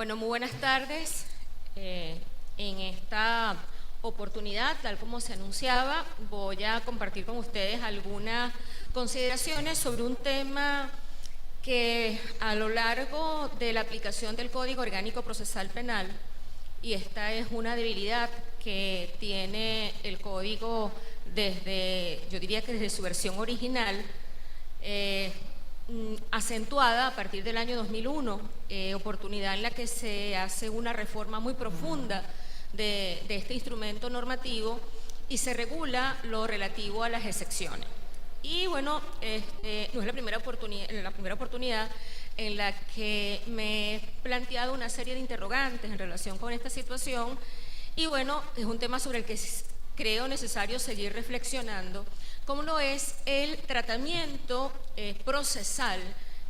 Bueno, muy buenas tardes. En esta oportunidad, tal como se anunciaba, voy a compartir con ustedes algunas consideraciones sobre un tema que a lo largo de la aplicación del Código Orgánico Procesal Penal, y esta es una debilidad que tiene el Código desde, yo diría que desde su versión original, acentuada a partir del año 2001, oportunidad en la que se hace una reforma muy profunda de este instrumento normativo y se regula lo relativo a las excepciones. Y bueno, no es la primera oportunidad en la que me he planteado una serie de interrogantes en relación con esta situación, y bueno, es un tema sobre el que creo necesario seguir reflexionando, como lo es el tratamiento procesal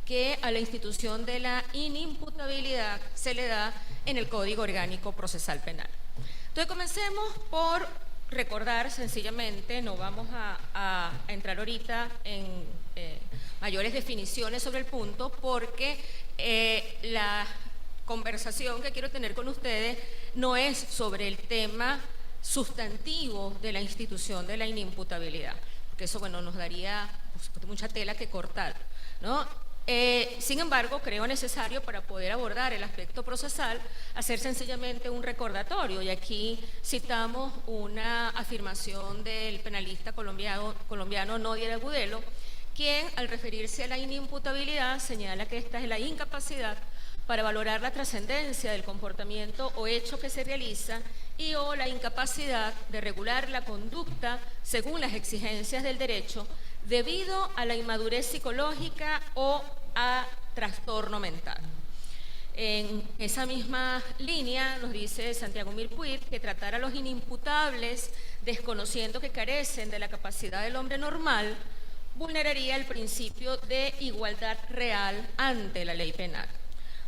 que a la institución de la inimputabilidad se le da en el Código Orgánico Procesal Penal. Entonces, comencemos por recordar sencillamente, no vamos a entrar ahorita en mayores definiciones sobre el punto, porque la conversación que quiero tener con ustedes no es sobre el tema sustantivo de la institución de la inimputabilidad, porque eso, bueno, nos daría mucha tela que cortar, ¿no? Sin embargo, creo necesario, para poder abordar el aspecto procesal, hacer sencillamente un recordatorio, y aquí citamos una afirmación del penalista colombiano Nodier Agudelo, quien, al referirse a la inimputabilidad, señala que esta es la incapacidad para valorar la trascendencia del comportamiento o hecho que se realiza y o la incapacidad de regular la conducta según las exigencias del derecho debido a la inmadurez psicológica o a trastorno mental. En esa misma línea nos dice Santiago Mirpuig que tratar a los inimputables desconociendo que carecen de la capacidad del hombre normal vulneraría el principio de igualdad real ante la ley penal.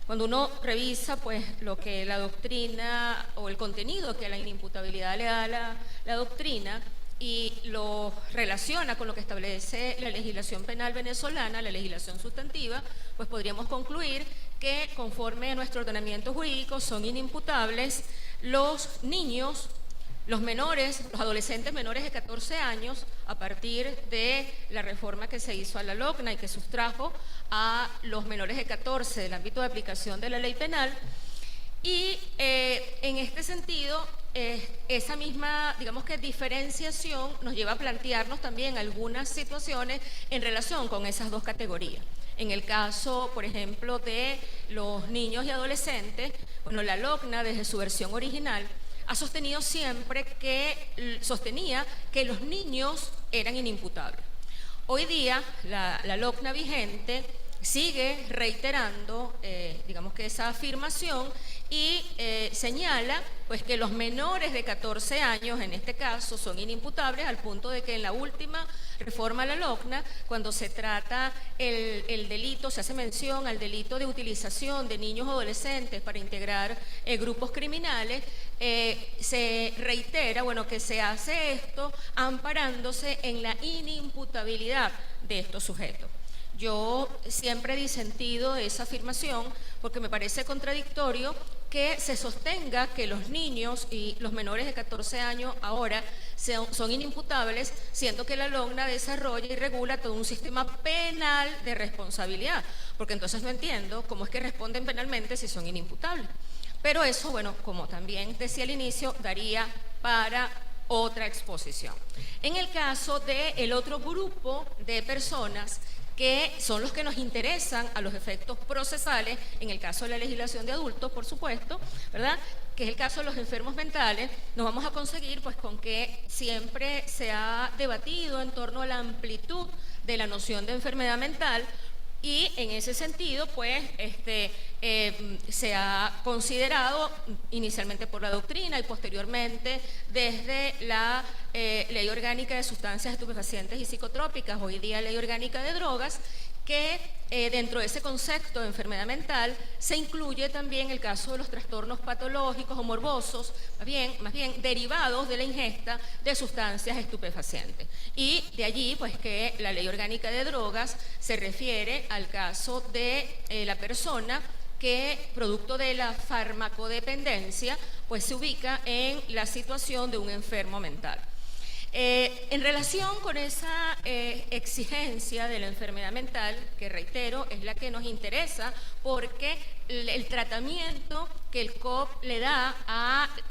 Cuando uno revisa pues lo que la doctrina o el contenido que a la inimputabilidad le da la doctrina y lo relaciona con lo que establece la legislación penal venezolana, la legislación sustantiva, pues podríamos concluir que conforme a nuestro ordenamiento jurídico son inimputables los niños, los menores, los adolescentes menores de 14 años, a partir de la reforma que se hizo a la LOCNA y que sustrajo a los menores de 14 del ámbito de aplicación de la ley penal. Y en este sentido, esa misma, digamos que diferenciación nos lleva a plantearnos también algunas situaciones en relación con esas dos categorías. En el caso, por ejemplo, de los niños y adolescentes, bueno, la LOCNA desde su versión original ha sostenido siempre sostenía que los niños eran inimputables. Hoy día, la LOCNA vigente sigue reiterando, digamos que esa afirmación, y señala pues que los menores de 14 años, en este caso, son inimputables, al punto de que en la última reforma a la LOCNA, cuando se trata el delito, se hace mención al delito de utilización de niños o adolescentes para integrar grupos criminales, se reitera, bueno, que se hace esto amparándose en la inimputabilidad de estos sujetos. Yo siempre he disentido esa afirmación porque me parece contradictorio que se sostenga que los niños y los menores de 14 años ahora son inimputables, siendo que la LOCNA desarrolla y regula todo un sistema penal de responsabilidad, porque entonces no entiendo cómo es que responden penalmente si son inimputables. Pero eso, bueno, como también decía al inicio, daría para otra exposición. En el caso del otro grupo de personas que son los que nos interesan a los efectos procesales, en el caso de la legislación de adultos, por supuesto, ¿verdad?, que es el caso de los enfermos mentales, nos vamos a conseguir pues con que siempre se ha debatido en torno a la amplitud de la noción de enfermedad mental. Y en ese sentido, pues, se ha considerado inicialmente por la doctrina y posteriormente desde la Ley Orgánica de Sustancias Estupefacientes y Psicotrópicas, hoy día Ley Orgánica de Drogas, que dentro de ese concepto de enfermedad mental se incluye también el caso de los trastornos patológicos o morbosos, más bien derivados de la ingesta de sustancias estupefacientes. Y de allí, pues, que la Ley Orgánica de Drogas se refiere al caso de la persona que, producto de la farmacodependencia, pues se ubica en la situación de un enfermo mental. En relación con esa exigencia de la enfermedad mental, que reitero, es la que nos interesa porque el tratamiento que el COP le da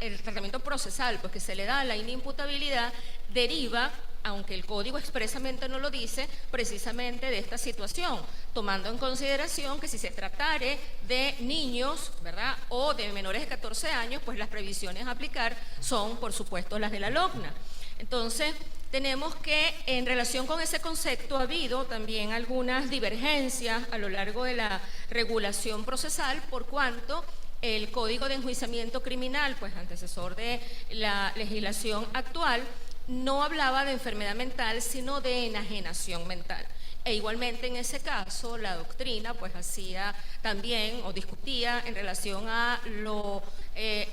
el tratamiento procesal, pues que se le da a la inimputabilidad, deriva, aunque el código expresamente no lo dice, precisamente de esta situación, tomando en consideración que si se tratare de niños, ¿verdad?, o de menores de 14 años, pues las previsiones a aplicar son, por supuesto, las de la LOCNA. Entonces, tenemos que, en relación con ese concepto, ha habido también algunas divergencias a lo largo de la regulación procesal, por cuanto el Código de Enjuiciamiento Criminal, pues antecesor de la legislación actual, no hablaba de enfermedad mental, sino de enajenación mental. E igualmente en ese caso la doctrina pues hacía también o discutía en relación a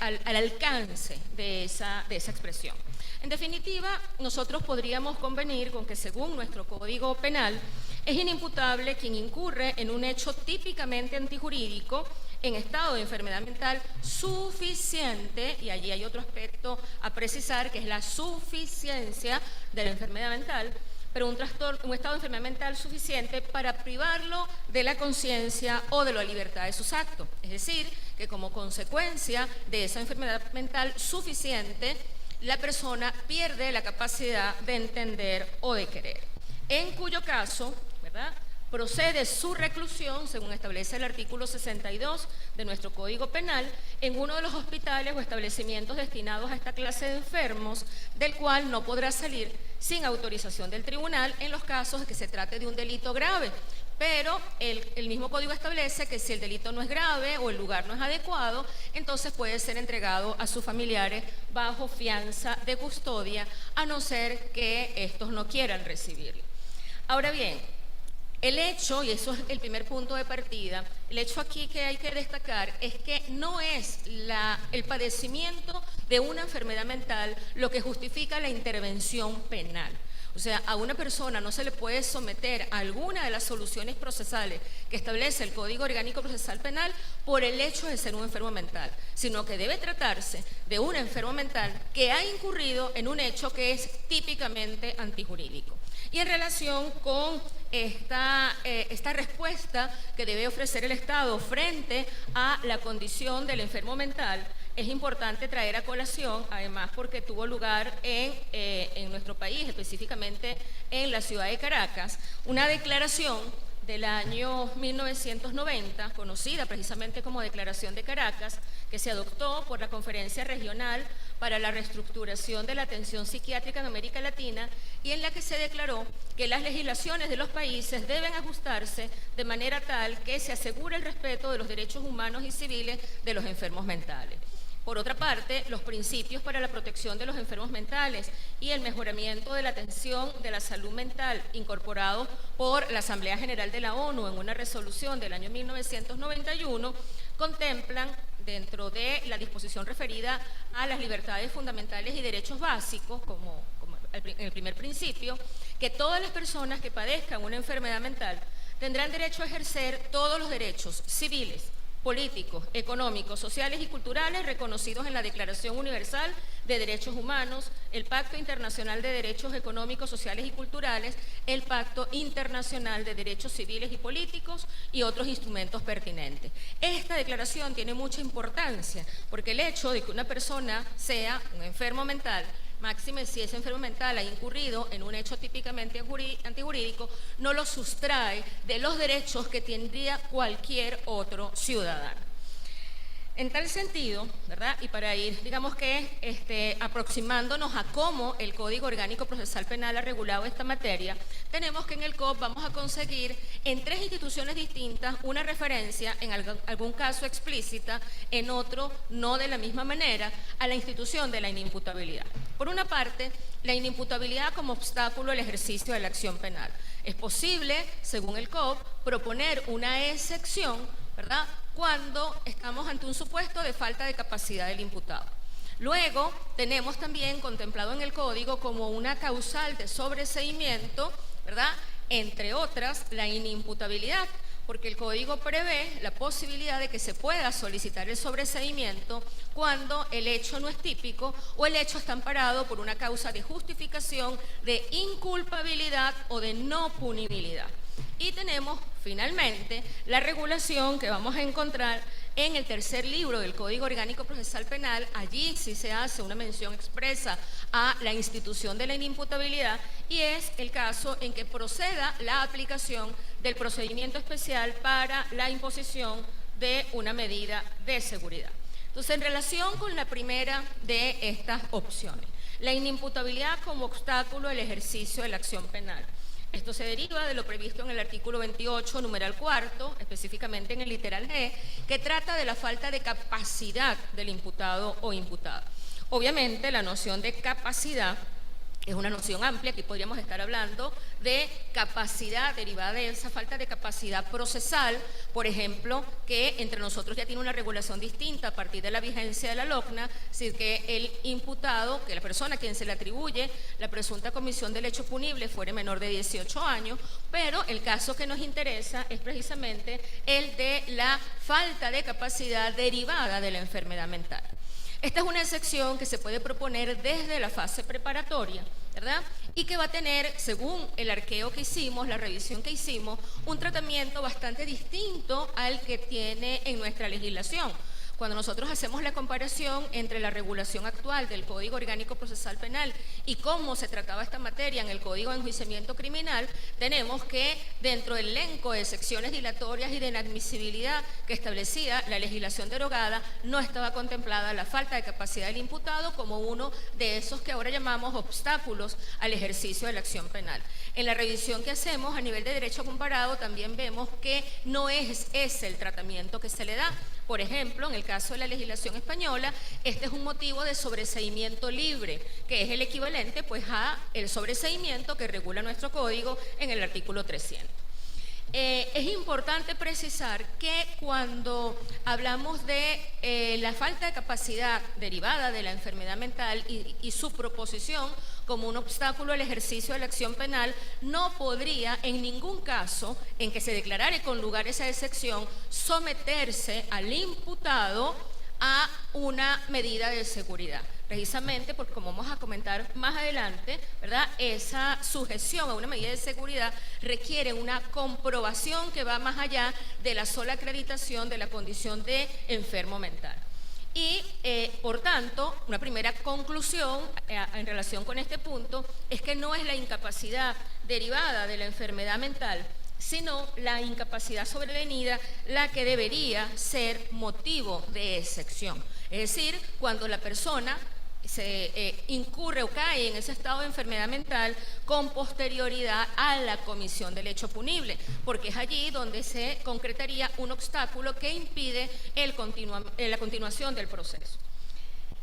al alcance de esa expresión. En definitiva, nosotros podríamos convenir con que según nuestro Código Penal es inimputable quien incurre en un hecho típicamente antijurídico en estado de enfermedad mental suficiente, y allí hay otro aspecto a precisar que es la suficiencia de la enfermedad mental, pero un estado de enfermedad mental suficiente para privarlo de la conciencia o de la libertad de sus actos. Es decir, que como consecuencia de esa enfermedad mental suficiente, la persona pierde la capacidad de entender o de querer, en cuyo caso, ¿verdad?, procede su reclusión, según establece el artículo 62 de nuestro Código Penal, en uno de los hospitales o establecimientos destinados a esta clase de enfermos, del cual no podrá salir sin autorización del tribunal en los casos de que se trate de un delito grave. Pero el mismo código establece que si el delito no es grave o el lugar no es adecuado, entonces puede ser entregado a sus familiares bajo fianza de custodia, a no ser que estos no quieran recibirlo. Ahora bien, el hecho, y eso es el primer punto de partida, el hecho aquí que hay que destacar es que no es el padecimiento de una enfermedad mental lo que justifica la intervención penal. O sea, a una persona no se le puede someter a alguna de las soluciones procesales que establece el Código Orgánico Procesal Penal por el hecho de ser un enfermo mental, sino que debe tratarse de un enfermo mental que ha incurrido en un hecho que es típicamente antijurídico. Y en relación con esta respuesta que debe ofrecer el Estado frente a la condición del enfermo mental, es importante traer a colación, además porque tuvo lugar en nuestro país, específicamente en la ciudad de Caracas, una declaración del año 1990, conocida precisamente como Declaración de Caracas, que se adoptó por la Conferencia Regional para la Reestructuración de la Atención Psiquiátrica en América Latina, y en la que se declaró que las legislaciones de los países deben ajustarse de manera tal que se asegure el respeto de los derechos humanos y civiles de los enfermos mentales. Por otra parte, los principios para la protección de los enfermos mentales y el mejoramiento de la atención de la salud mental, incorporados por la Asamblea General de la ONU en una resolución del año 1991, contemplan, dentro de la disposición referida a las libertades fundamentales y derechos básicos, como en el primer principio, que todas las personas que padezcan una enfermedad mental tendrán derecho a ejercer todos los derechos civiles, políticos, económicos, sociales y culturales reconocidos en la Declaración Universal de Derechos Humanos, el Pacto Internacional de Derechos Económicos, Sociales y Culturales, el Pacto Internacional de Derechos Civiles y Políticos y otros instrumentos pertinentes. Esta declaración tiene mucha importancia porque el hecho de que una persona sea un enfermo mental, máxime si ese enfermo mental ha incurrido en un hecho típicamente antijurídico, no lo sustrae de los derechos que tendría cualquier otro ciudadano. En tal sentido, ¿verdad?, y para ir, digamos que aproximándonos a cómo el Código Orgánico Procesal Penal ha regulado esta materia, tenemos que en el COP vamos a conseguir en 3 instituciones distintas una referencia, en algún caso explícita, en otro no de la misma manera, a la institución de la inimputabilidad. Por una parte, la inimputabilidad como obstáculo al ejercicio de la acción penal. Es posible, según el COP, proponer una excepción, ¿verdad?, cuando estamos ante un supuesto de falta de capacidad del imputado. Luego, tenemos también contemplado en el Código como una causal de sobreseimiento, ¿verdad?, entre otras, la inimputabilidad, porque el Código prevé la posibilidad de que se pueda solicitar el sobreseimiento cuando el hecho no es típico o el hecho está amparado por una causa de justificación de inculpabilidad o de no punibilidad. Y tenemos finalmente la regulación que vamos a encontrar en el tercer libro del Código Orgánico Procesal Penal. Allí sí se hace una mención expresa a la institución de la inimputabilidad y es el caso en que proceda la aplicación del procedimiento especial para la imposición de una medida de seguridad. Entonces, en relación con la primera de estas opciones, la inimputabilidad como obstáculo al ejercicio de la acción penal. Esto se deriva de lo previsto en el artículo 28, numeral cuarto, específicamente en el literal G, que trata de la falta de capacidad del imputado o imputada. Obviamente, la noción de capacidad es una noción amplia. Aquí podríamos estar hablando de capacidad derivada de esa falta de capacidad procesal, por ejemplo, que entre nosotros ya tiene una regulación distinta a partir de la vigencia de la LOCNA, es decir, que el imputado, que la persona a quien se le atribuye la presunta comisión del hecho punible fuere menor de 18 años, pero el caso que nos interesa es precisamente el de la falta de capacidad derivada de la enfermedad mental. Esta es una excepción que se puede proponer desde la fase preparatoria, ¿verdad? Y que va a tener, según el arqueo que hicimos, la revisión que hicimos, un tratamiento bastante distinto al que tiene en nuestra legislación. Cuando nosotros hacemos la comparación entre la regulación actual del Código Orgánico Procesal Penal y cómo se trataba esta materia en el Código de Enjuiciamiento Criminal, tenemos que dentro del elenco de secciones dilatorias y de inadmisibilidad que establecía la legislación derogada, no estaba contemplada la falta de capacidad del imputado como uno de esos que ahora llamamos obstáculos al ejercicio de la acción penal. En la revisión que hacemos a nivel de derecho comparado también vemos que no es ese el tratamiento que se le da. Por ejemplo, en el caso de la legislación española, este es un motivo de sobreseimiento libre, que es el equivalente pues a el sobreseimiento que regula nuestro código en el artículo 300. Es importante precisar que cuando hablamos de la falta de capacidad derivada de la enfermedad mental y su proposición como un obstáculo al ejercicio de la acción penal, no podría en ningún caso en que se declarare con lugar esa excepción someterse al imputado a una medida de seguridad. Precisamente porque, como vamos a comentar más adelante, ¿verdad?, esa sujeción a una medida de seguridad requiere una comprobación que va más allá de la sola acreditación de la condición de enfermo mental. Y, por tanto, una primera conclusión en relación con este punto es que no es la incapacidad derivada de la enfermedad mental, sino la incapacidad sobrevenida la que debería ser motivo de excepción. Es decir, cuando la persona se incurre o cae en ese estado de enfermedad mental con posterioridad a la comisión del hecho punible, porque es allí donde se concretaría un obstáculo que impide la continuación del proceso.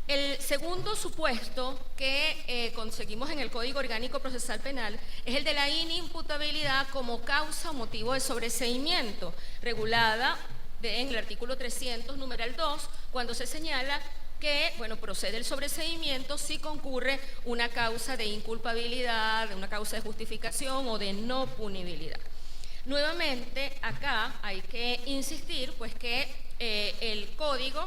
El segundo supuesto que conseguimos en el Código Orgánico Procesal Penal es el de la inimputabilidad como causa o motivo de sobreseimiento, regulada en el artículo 300, numeral 2, cuando se señala que, bueno, procede el sobreseimiento si concurre una causa de inculpabilidad, una causa de justificación o de no punibilidad. Nuevamente, acá hay que insistir, pues, que el Código,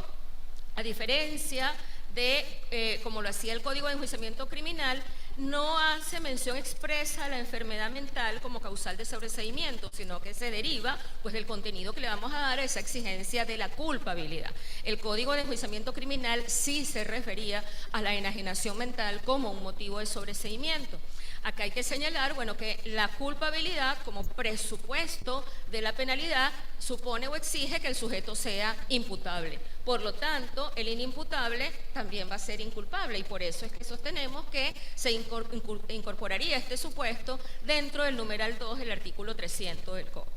a diferencia de, como lo hacía el Código de Enjuiciamiento Criminal, no hace mención expresa a la enfermedad mental como causal de sobreseimiento, sino que se deriva pues del contenido que le vamos a dar a esa exigencia de la culpabilidad. El Código de Enjuiciamiento Criminal sí se refería a la enajenación mental como un motivo de sobreseimiento. Acá hay que señalar, bueno, que la culpabilidad como presupuesto de la penalidad supone o exige que el sujeto sea imputable. Por lo tanto, el inimputable también va a ser inculpable y por eso es que sostenemos que se incorporaría este supuesto dentro del numeral 2 del artículo 300 del Código.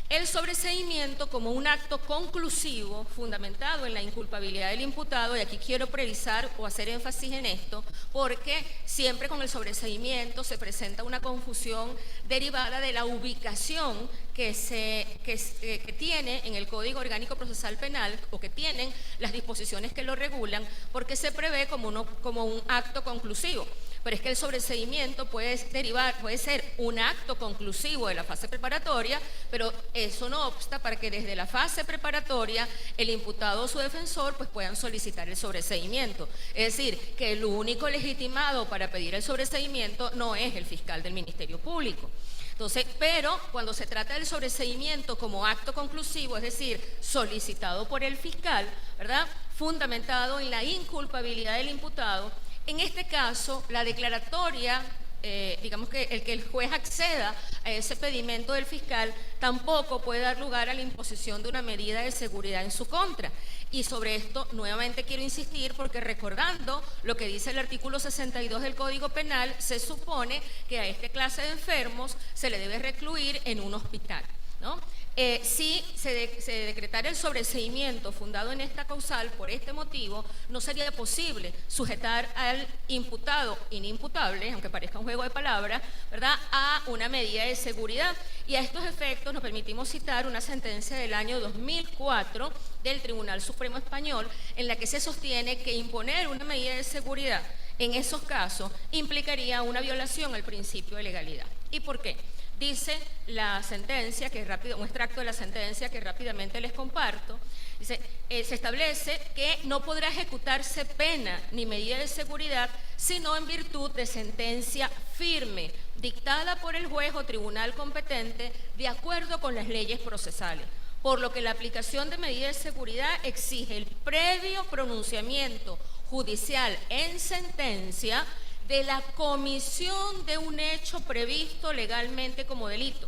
El sobreseimiento como un acto conclusivo fundamentado en la inculpabilidad del imputado, y aquí quiero precisar o hacer énfasis en esto, porque siempre con el sobreseimiento se presenta una confusión derivada de la ubicación que tiene en el Código Orgánico Procesal Penal o que tienen las disposiciones que lo regulan, porque se prevé como un acto conclusivo. pero es que el sobreseimiento puede ser un acto conclusivo de la fase preparatoria, pero eso no obsta para que desde la fase preparatoria el imputado o su defensor pues puedan solicitar el sobreseimiento. Es decir, que el único legitimado para pedir el sobreseimiento no es el fiscal del Ministerio Público. Entonces, pero cuando se trata del sobreseimiento como acto conclusivo, es decir, solicitado por el fiscal, ¿verdad?, fundamentado en la inculpabilidad del imputado, en este caso, la declaratoria, digamos que el juez acceda a ese pedimento del fiscal, tampoco puede dar lugar a la imposición de una medida de seguridad en su contra. Y sobre esto nuevamente quiero insistir porque, recordando lo que dice el artículo 62 del Código Penal, se supone que a esta clase de enfermos se le debe recluir en un hospital, ¿no? Si se decretara el sobreseimiento fundado en esta causal, por este motivo, no sería posible sujetar al imputado inimputable, aunque parezca un juego de palabras, ¿verdad?, a una medida de seguridad. Y a estos efectos nos permitimos citar una sentencia del año 2004 del Tribunal Supremo Español, en la que se sostiene que imponer una medida de seguridad en esos casos implicaría una violación al principio de legalidad. ¿Y por qué? Dice la sentencia, que es rápido, un extracto de la sentencia que rápidamente les comparto. Dice, se establece que no podrá ejecutarse pena ni medida de seguridad sino en virtud de sentencia firme, dictada por el juez o tribunal competente de acuerdo con las leyes procesales, por lo que la aplicación de medidas de seguridad exige el previo pronunciamiento judicial en sentencia de la comisión de un hecho previsto legalmente como delito,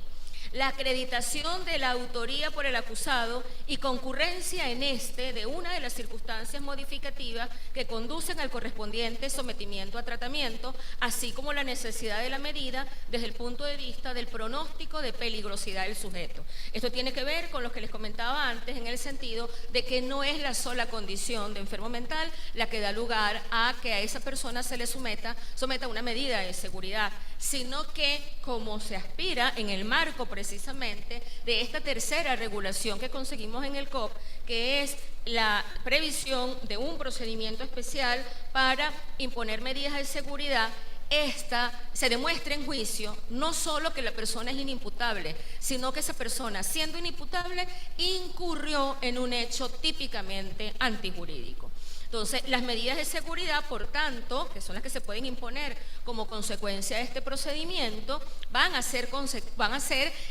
la acreditación de la autoría por el acusado y concurrencia en este de una de las circunstancias modificativas que conducen al correspondiente sometimiento a tratamiento, así como la necesidad de la medida desde el punto de vista del pronóstico de peligrosidad del sujeto. Esto tiene que ver con lo que les comentaba antes, en el sentido de que no es la sola condición de enfermo mental la que da lugar a que a esa persona se le someta a una medida de seguridad, sino que, como se aspira en el marco precisamente de esta tercera regulación que conseguimos en el COP, que es la previsión de un procedimiento especial para imponer medidas de seguridad, se demuestra en juicio no solo que la persona es inimputable, sino que esa persona, siendo inimputable, incurrió en un hecho típicamente antijurídico. Entonces, las medidas de seguridad, por tanto, que son las que se pueden imponer como consecuencia de este procedimiento, van a ser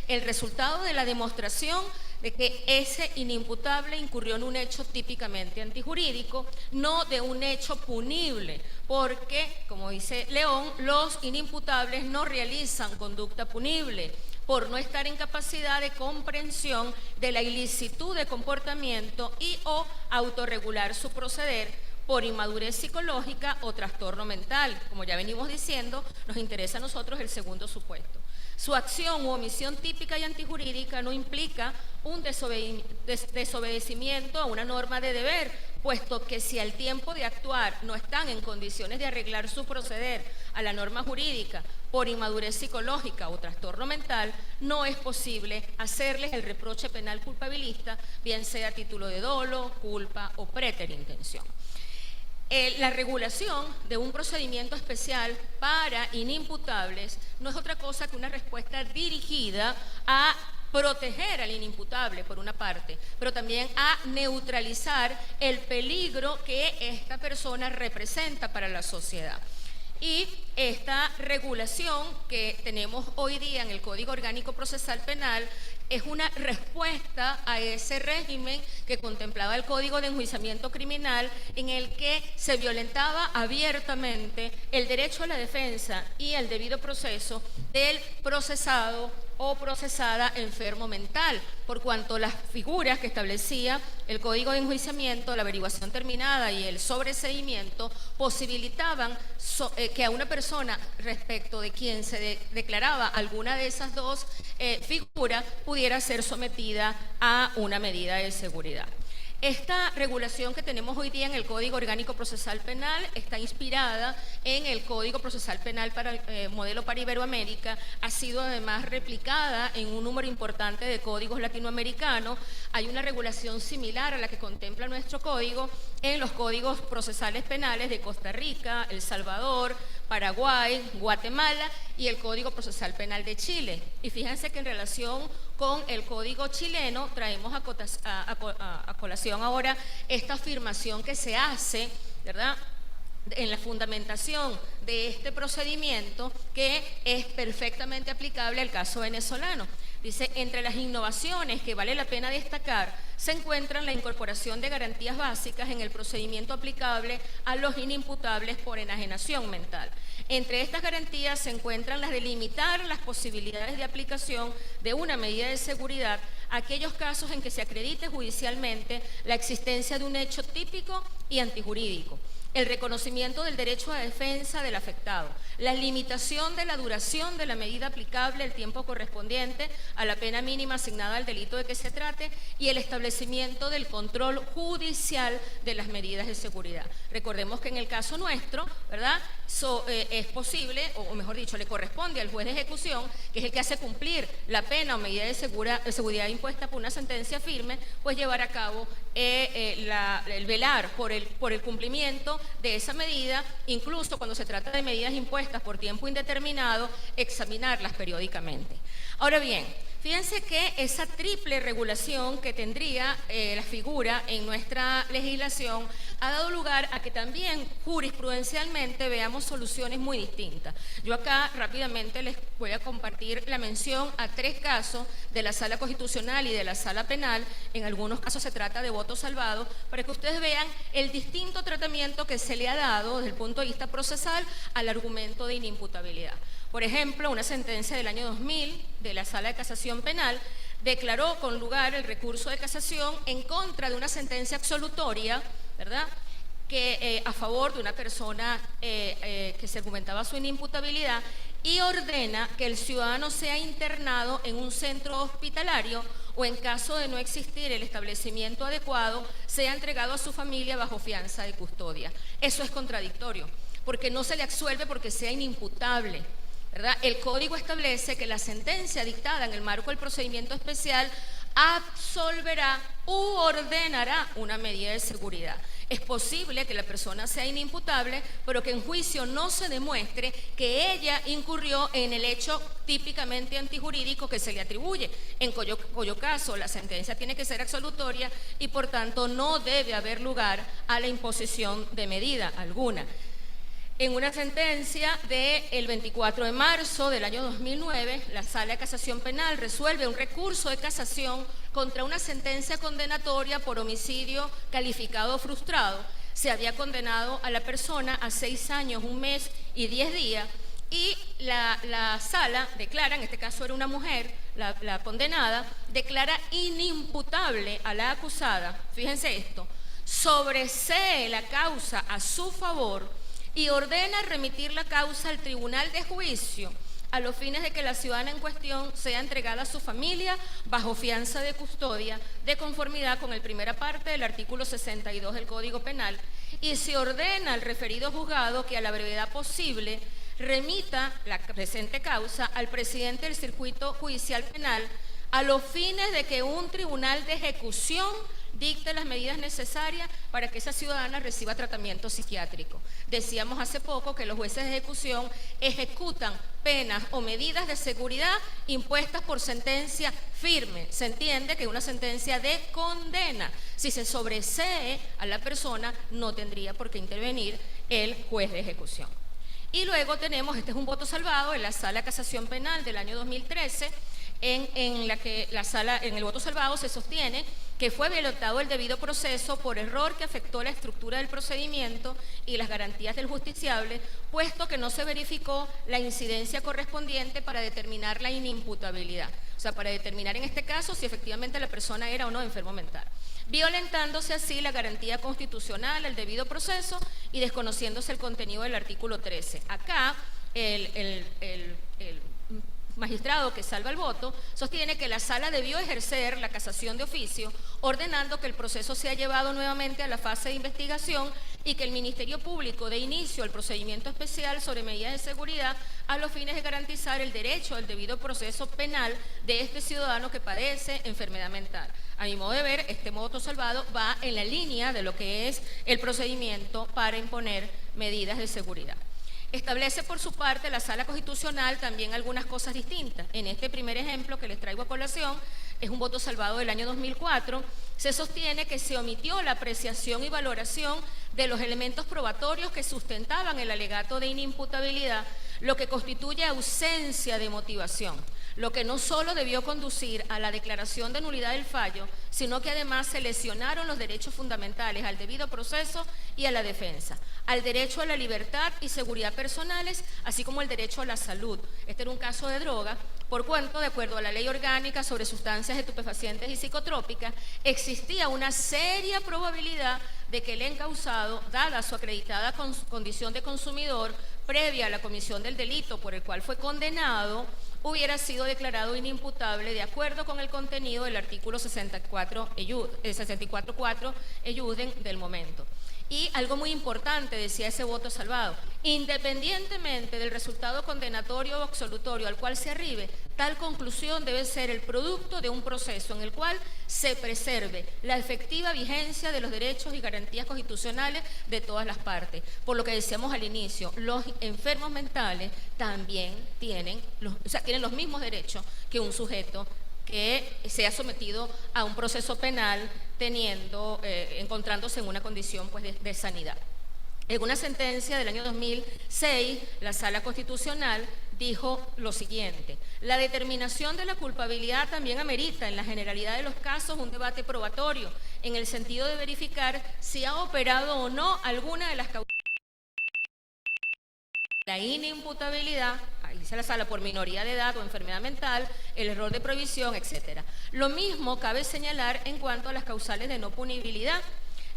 el resultado de la demostración de que ese inimputable incurrió en un hecho típicamente antijurídico, no de un hecho punible, porque, como dice León, los inimputables no realizan conducta punible por no estar en capacidad de comprensión de la ilicitud de comportamiento y o autorregular su proceder, por inmadurez psicológica o trastorno mental. Como ya venimos diciendo, nos interesa a nosotros el segundo supuesto. Su acción u omisión típica y antijurídica no implica un desobedecimiento a una norma de deber, puesto que si al tiempo de actuar no están en condiciones de arreglar su proceder a la norma jurídica por inmadurez psicológica o trastorno mental, no es posible hacerles el reproche penal culpabilista, bien sea a título de dolo, culpa o preterintención. La regulación de un procedimiento especial para inimputables no es otra cosa que una respuesta dirigida a proteger al inimputable, por una parte, pero también a neutralizar el peligro que esta persona representa para la sociedad. Y esta regulación que tenemos hoy día en el Código Orgánico Procesal Penal es una respuesta a ese régimen que contemplaba el Código de Enjuiciamiento Criminal, en el que se violentaba abiertamente el derecho a la defensa y el debido proceso del procesado o procesada enfermo mental, por cuanto las figuras que establecía el Código de Enjuiciamiento, la averiguación terminada y el sobreseimiento, posibilitaban que a una persona respecto de quien se declaraba alguna de esas dos figuras pudiera ser sometida a una medida de seguridad. Esta regulación que tenemos hoy día en el Código Orgánico Procesal Penal está inspirada en el Código Procesal Penal para el modelo para Iberoamérica, ha sido además replicada en un número importante de códigos latinoamericanos. Hay una regulación similar a la que contempla nuestro código en los códigos procesales penales de Costa Rica, El Salvador, Paraguay, Guatemala y el Código Procesal Penal de Chile. Y fíjense que en relación con el Código chileno traemos a colación ahora esta afirmación que se hace, ¿verdad?, en la fundamentación de este procedimiento, que es perfectamente aplicable al caso venezolano. Dice, entre las innovaciones que vale la pena destacar se encuentran la incorporación de garantías básicas en el procedimiento aplicable a los inimputables por enajenación mental. Entre estas garantías se encuentran las de limitar las posibilidades de aplicación de una medida de seguridad a aquellos casos en que se acredite judicialmente la existencia de un hecho típico y antijurídico, el reconocimiento del derecho a defensa del afectado, la limitación de la duración de la medida aplicable, el tiempo correspondiente a la pena mínima asignada al delito de que se trate y el establecimiento del control judicial de las medidas de seguridad. Recordemos que en el caso nuestro, ¿verdad?, es posible, o mejor dicho, le corresponde al juez de ejecución, que es el que hace cumplir la pena o medida de seguridad impuesta por una sentencia firme, pues llevar a cabo el velar por el cumplimiento de esa medida, incluso cuando se trata de medidas impuestas por tiempo indeterminado, examinarlas periódicamente. Ahora bien, fíjense que esa triple regulación que tendría la figura en nuestra legislación ha dado lugar a que también jurisprudencialmente veamos soluciones muy distintas. Yo acá rápidamente les voy a compartir la mención a 3 casos de la Sala Constitucional y de la Sala Penal. En algunos casos se trata de votos salvados, para que ustedes vean el distinto tratamiento que se le ha dado desde el punto de vista procesal al argumento de inimputabilidad. Por ejemplo, una sentencia del año 2000 de la Sala de Casación Penal declaró con lugar el recurso de casación en contra de una sentencia absolutoria, ¿verdad?, que a favor de una persona que se argumentaba su inimputabilidad, y ordena que el ciudadano sea internado en un centro hospitalario o, en caso de no existir el establecimiento adecuado, sea entregado a su familia bajo fianza de custodia. Eso es contradictorio, porque no se le absuelve porque sea inimputable, ¿verdad? El Código establece que la sentencia dictada en el marco del procedimiento especial absolverá u ordenará una medida de seguridad. Es posible que la persona sea inimputable, pero que en juicio no se demuestre que ella incurrió en el hecho típicamente antijurídico que se le atribuye, en cuyo caso la sentencia tiene que ser absolutoria y por tanto no debe haber lugar a la imposición de medida alguna. En una sentencia del 24 de marzo del año 2009, la Sala de Casación Penal resuelve un recurso de casación contra una sentencia condenatoria por homicidio calificado frustrado. Se había condenado a la persona a 6 años, 1 mes y 10 días, y la sala declara, en este caso era una mujer, la condenada, declara inimputable a la acusada, fíjense esto, sobresee la causa a su favor y ordena remitir la causa al tribunal de juicio a los fines de que la ciudadana en cuestión sea entregada a su familia bajo fianza de custodia, de conformidad con la primera parte del artículo 62 del Código Penal, y se ordena al referido juzgado que a la brevedad posible remita la presente causa al presidente del circuito judicial penal a los fines de que un tribunal de ejecución dicte las medidas necesarias para que esa ciudadana reciba tratamiento psiquiátrico. Decíamos hace poco que los jueces de ejecución ejecutan penas o medidas de seguridad impuestas por sentencia firme. Se entiende que es una sentencia de condena. Si se sobresee a la persona, no tendría por qué intervenir el juez de ejecución. Y luego tenemos, este es un voto salvado en la Sala de Casación Penal del año 2013, en la que en el voto salvado se sostiene que fue violentado el debido proceso por error que afectó la estructura del procedimiento y las garantías del justiciable, puesto que no se verificó la incidencia correspondiente para determinar la inimputabilidad, o sea, para determinar en este caso si efectivamente la persona era o no enfermo mental, violentándose así la garantía constitucional al debido proceso y desconociéndose el contenido del artículo 13. Acá magistrado que salva el voto sostiene que la sala debió ejercer la casación de oficio, ordenando que el proceso sea llevado nuevamente a la fase de investigación y que el Ministerio Público dé inicio al procedimiento especial sobre medidas de seguridad a los fines de garantizar el derecho al debido proceso penal de este ciudadano que padece enfermedad mental. A mi modo de ver, este voto salvado va en la línea de lo que es el procedimiento para imponer medidas de seguridad. Establece por su parte la Sala Constitucional también algunas cosas distintas. En este primer ejemplo que les traigo a colación, es un voto salvado del año 2004, se sostiene que se omitió la apreciación y valoración de los elementos probatorios que sustentaban el alegato de inimputabilidad, lo que constituye ausencia de motivación, lo que no solo debió conducir a la declaración de nulidad del fallo, sino que además se lesionaron los derechos fundamentales al debido proceso y a la defensa, al derecho a la libertad y seguridad personales, así como el derecho a la salud. Este era un caso de droga, por cuanto, de acuerdo a la Ley Orgánica sobre Sustancias Estupefacientes y Psicotrópicas, existía una seria probabilidad de que el encausado, dada su acreditada condición de consumidor previa a la comisión del delito por el cual fue condenado, hubiera sido declarado inimputable de acuerdo con el contenido del artículo 64.4 EUDEN del momento. Y algo muy importante, decía ese voto salvado, independientemente del resultado condenatorio o absolutorio al cual se arribe, tal conclusión debe ser el producto de un proceso en el cual se preserve la efectiva vigencia de los derechos y garantías constitucionales de todas las partes. Por lo que decíamos al inicio, los enfermos mentales también tienen los mismos derechos que un sujeto que sea sometido a un proceso penal encontrándose en una condición pues, de sanidad. En una sentencia del año 2006, la Sala Constitucional dijo lo siguiente: la determinación de la culpabilidad también amerita en la generalidad de los casos un debate probatorio, en el sentido de verificar si ha operado o no alguna de las causas. La inimputabilidad, ahí dice la sala, por minoría de edad o enfermedad mental, el error de prohibición, etc. Lo mismo cabe señalar en cuanto a las causales de no punibilidad.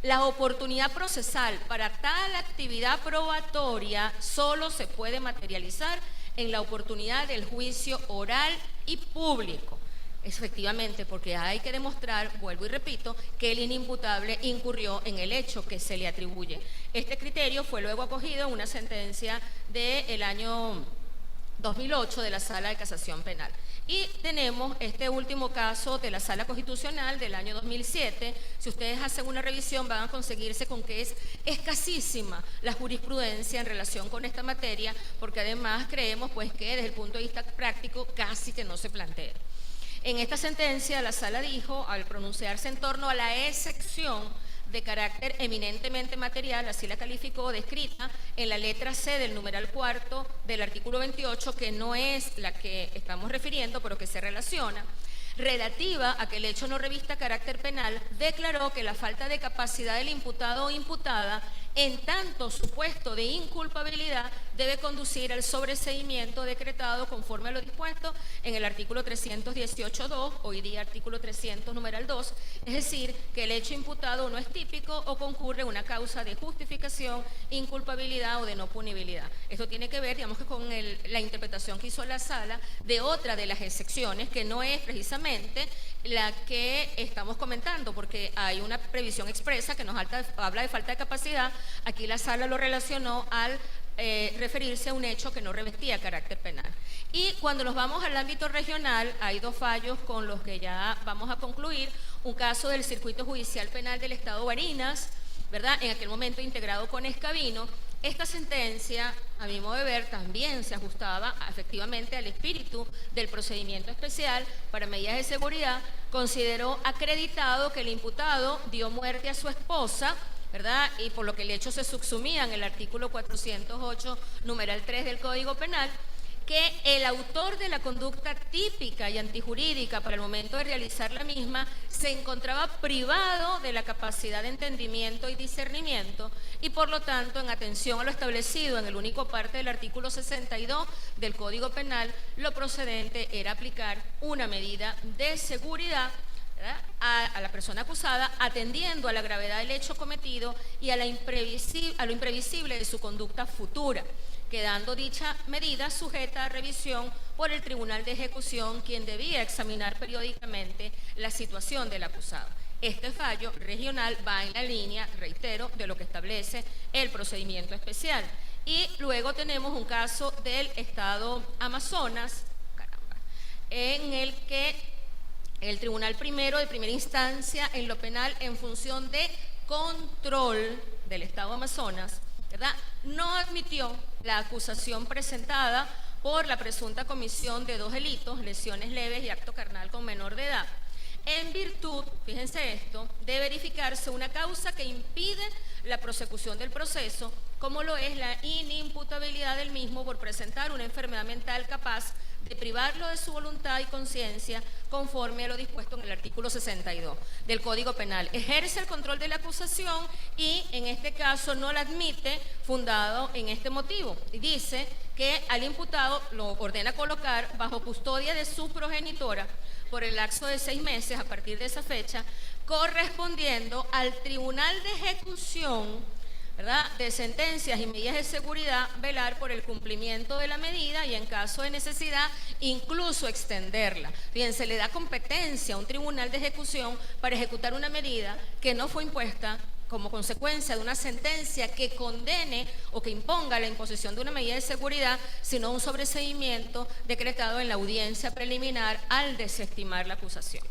La oportunidad procesal para tal actividad probatoria solo se puede materializar en la oportunidad del juicio oral y público. Efectivamente, porque hay que demostrar, vuelvo y repito, que el inimputable incurrió en el hecho que se le atribuye. Este criterio fue luego acogido en una sentencia del año 2008 de la Sala de Casación Penal. Y tenemos este último caso de la Sala Constitucional del año 2007. Si ustedes hacen una revisión van a conseguirse con que es escasísima la jurisprudencia en relación con esta materia, porque además creemos pues que desde el punto de vista práctico casi que no se plantea. En esta sentencia, la Sala dijo, al pronunciarse en torno a la excepción de carácter eminentemente material, así la calificó, descrita en la letra C del numeral cuarto del artículo 28, que no es la que estamos refiriendo, pero que se relaciona, relativa a que el hecho no revista carácter penal, declaró que la falta de capacidad del imputado o imputada, en tanto supuesto de inculpabilidad, debe conducir al sobreseimiento decretado conforme a lo dispuesto en el artículo 318.2, hoy día artículo 300, numeral 2, es decir, que el hecho imputado no es típico o concurre una causa de justificación, inculpabilidad o de no punibilidad. Esto tiene que ver, digamos, que con la interpretación que hizo la Sala de otra de las excepciones, que no es precisamente la que estamos comentando, porque hay una previsión expresa que nos habla de falta de capacidad. Aquí la Sala lo relacionó al referirse a un hecho que no revestía carácter penal. Y cuando nos vamos al ámbito regional, hay dos fallos con los que ya vamos a concluir. Un caso del Circuito Judicial Penal del Estado Barinas, ¿verdad?, en aquel momento integrado con Escabino. Esta sentencia, a mi modo de ver, también se ajustaba efectivamente al espíritu del procedimiento especial para medidas de seguridad. Consideró acreditado que el imputado dio muerte a su esposa, ¿verdad?, y por lo que el hecho se subsumía en el artículo 408, numeral 3 del Código Penal, que el autor de la conducta típica y antijurídica para el momento de realizar la misma se encontraba privado de la capacidad de entendimiento y discernimiento y por lo tanto, en atención a lo establecido en el único parte del artículo 62 del Código Penal, lo procedente era aplicar una medida de seguridad a la persona acusada, atendiendo a la gravedad del hecho cometido y a lo imprevisible de su conducta futura, quedando dicha medida sujeta a revisión por por el Tribunal de Ejecución, quien debía examinar periódicamente la situación del acusado. Este fallo regional va en la línea, reitero, de lo que establece el procedimiento especial. Y luego tenemos un caso del Estado Amazonas, en el que el Tribunal Primero de Primera Instancia en lo penal, en función de control del Estado Amazonas, ¿verdad?, no admitió la acusación presentada por la presunta comisión de 2 delitos, lesiones leves y acto carnal con menor de edad, en virtud, fíjense esto, de verificarse una causa que impide la prosecución del proceso, como lo es la inimputabilidad del mismo por presentar una enfermedad mental capaz de privarlo de su voluntad y conciencia, conforme a lo dispuesto en el artículo 62 del Código Penal. Ejerce el control de la acusación y en este caso no la admite, fundado en este motivo, y dice que al imputado lo ordena colocar bajo custodia de su progenitora por el lapso de 6 meses a partir de esa fecha, correspondiendo al Tribunal de Ejecución, ¿verdad?, de sentencias y medidas de seguridad, velar por el cumplimiento de la medida y en caso de necesidad incluso extenderla. Bien, se le da competencia a un tribunal de ejecución para ejecutar una medida que no fue impuesta como consecuencia de una sentencia que condene o que imponga la imposición de una medida de seguridad, sino un sobreseimiento decretado en la audiencia preliminar al desestimar la acusación.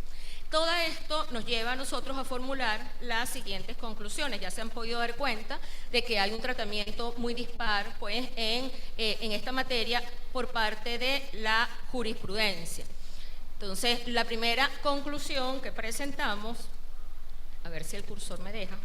Todo esto nos lleva a nosotros a formular las siguientes conclusiones. Ya se han podido dar cuenta de que hay un tratamiento muy dispar, pues, en esta materia por parte de la jurisprudencia. Entonces, la primera conclusión que presentamos, a ver si el cursor me deja,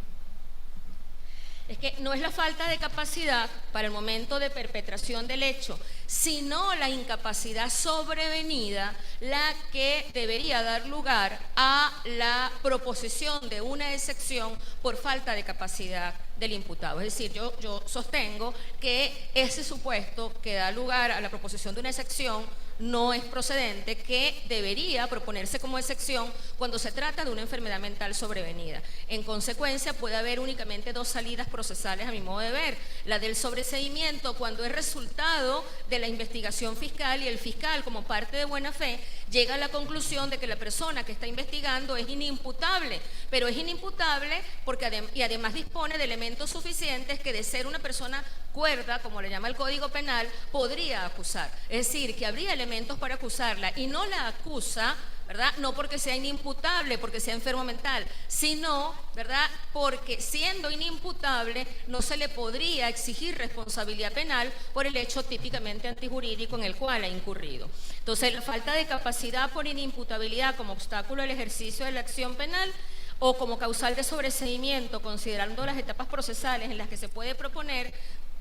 es que no es la falta de capacidad para el momento de perpetración del hecho, sino la incapacidad sobrevenida la que debería dar lugar a la proposición de una excepción por falta de capacidad del imputado. Es decir, yo sostengo que ese supuesto que da lugar a la proposición de una excepción no es procedente, que debería proponerse como excepción cuando se trata de una enfermedad mental sobrevenida. En consecuencia, puede haber únicamente 2 salidas procesales a mi modo de ver: la del sobreseimiento, cuando es resultado de la investigación fiscal y el fiscal, como parte de buena fe, llega a la conclusión de que la persona que está investigando es inimputable, pero es inimputable porque además dispone de elementos suficientes que, de ser una persona cuerda, como le llama el Código Penal, podría acusar. Es decir, que habría elementos para acusarla y no la acusa, ¿verdad?, no porque sea inimputable, porque sea enfermo mental, sino, ¿verdad?, porque siendo inimputable no se le podría exigir responsabilidad penal por el hecho típicamente antijurídico en el cual ha incurrido. Entonces, la falta de capacidad por inimputabilidad como obstáculo al ejercicio de la acción penal o como causal de sobreseimiento, considerando las etapas procesales en las que se puede proponer,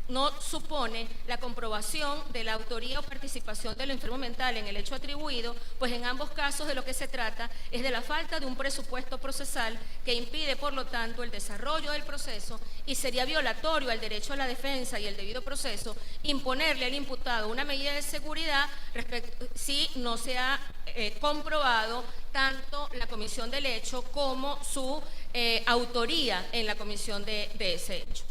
no supone la comprobación de la autoría o participación del enfermo mental en el hecho atribuido, pues en ambos casos de lo que se trata es de la falta de un presupuesto procesal que impide, por lo tanto, el desarrollo del proceso, y sería violatorio al derecho a la defensa y el debido proceso imponerle al imputado una medida de seguridad si no se ha comprobado tanto la comisión del hecho como su autoría en la comisión de ese hecho.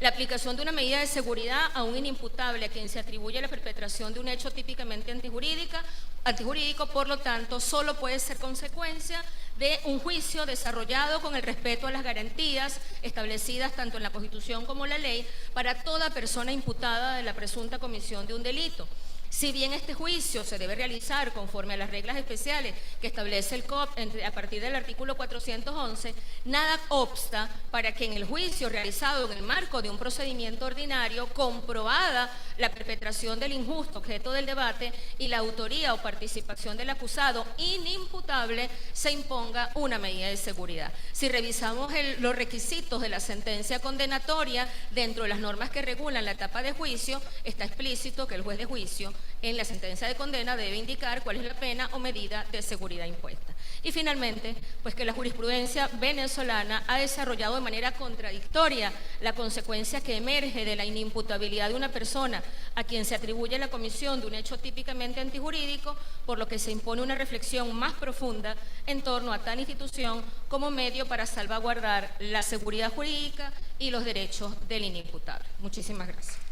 La aplicación de una medida de seguridad a un inimputable a quien se atribuye la perpetración de un hecho típicamente antijurídico, por lo tanto, solo puede ser consecuencia de un juicio desarrollado con el respeto a las garantías establecidas tanto en la Constitución como en la ley para toda persona imputada de la presunta comisión de un delito. Si bien este juicio se debe realizar conforme a las reglas especiales que establece el COP a partir del artículo 411, nada obsta para que en el juicio realizado en el marco de un procedimiento ordinario, comprobada la perpetración del injusto objeto del debate y la autoría o participación del acusado inimputable, se imponga una medida de seguridad. Si revisamos los requisitos de la sentencia condenatoria dentro de las normas que regulan la etapa de juicio, está explícito que el juez de juicio en la sentencia de condena debe indicar cuál es la pena o medida de seguridad impuesta. Y finalmente, pues que la jurisprudencia venezolana ha desarrollado de manera contradictoria la consecuencia que emerge de la inimputabilidad de una persona a quien se atribuye la comisión de un hecho típicamente antijurídico, por lo que se impone una reflexión más profunda en torno a tal institución como medio para salvaguardar la seguridad jurídica y los derechos del inimputable. Muchísimas gracias.